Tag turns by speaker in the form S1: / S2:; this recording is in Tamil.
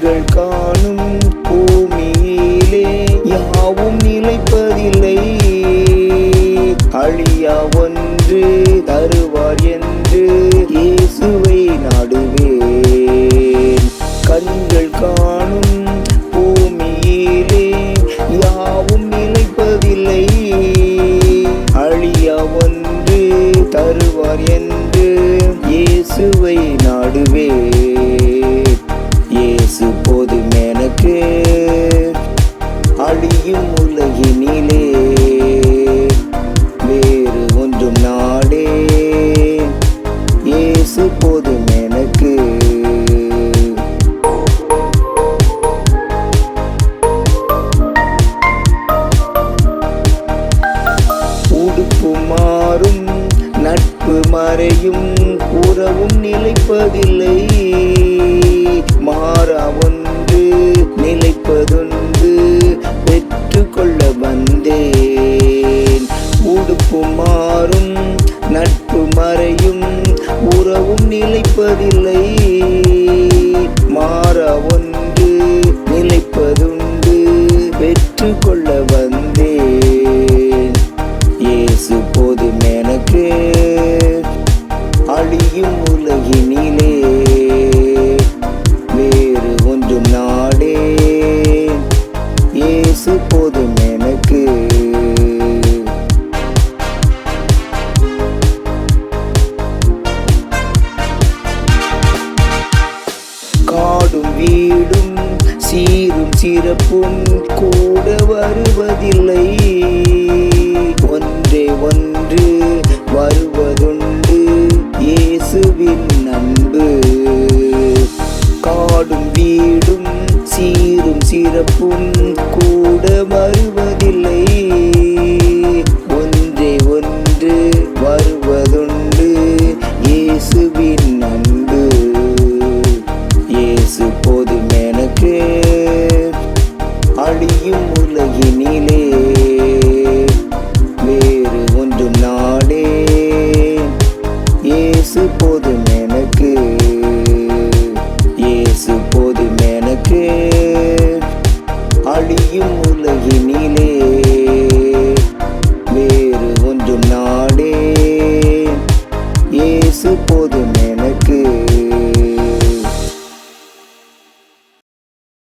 S1: கண்கள் காணும் பூமியிலே யாவும் நிலைப்பதில்லை. அழியா ஒன்று தருவார் என்று இயேசுவை நாடுவேன். கண்கள் காணும் பூமியிலே யாவும் நிலைப்பதில்லை. அழியா ஒன்று தருவார் என்று இயேசுவை நாடுவேன். இயேசு போதும் எனக்கு அழியும் உலகினிலே, வேறு ஒன்றும் நாடே. இயேசு போதும் எனக்கு. உடுப்பு மாறும் நட்பு மறையும் உறவும் நிலைப்பதில்லை. மாறா ஒன்று நிலைப்பதொன்று பெற்றுக்கொள்ள வந்தேன். உடுப்பு மாறும் நட்பு மறையும் உறவும் நிலைப்பதில்லை. மாறா ஒன்று நிலைப்பதுண்டு பெற்றுக்கொள்ள வந்தேன். இயேசு போதும் எனக்கு அழியும் உலகினிலே, வேறு ஒன்றும் நாடே. இயேசு போதும் எனக்கு. காடும் வீடும் சீரும் சிறப்பும் கூட வருவதில்லை. ஒன்றே ஒன்று வருவதுண்டு, இயேசுவின் அன்பு. காடும் வீடும் சீரும் சிறப்பும் கூட வருவதில்லை. ஒன்றே ஒன்று வருவதுண்டு, இயேசுவின் அன்பு. இயேசு போதும் எனக்கு அழியும் உலகினிலே, வேறு ஒன்றும் நாடே. இயேசு போதும் எனக்கு. இயேசு போதும் எனக்கு அழியும்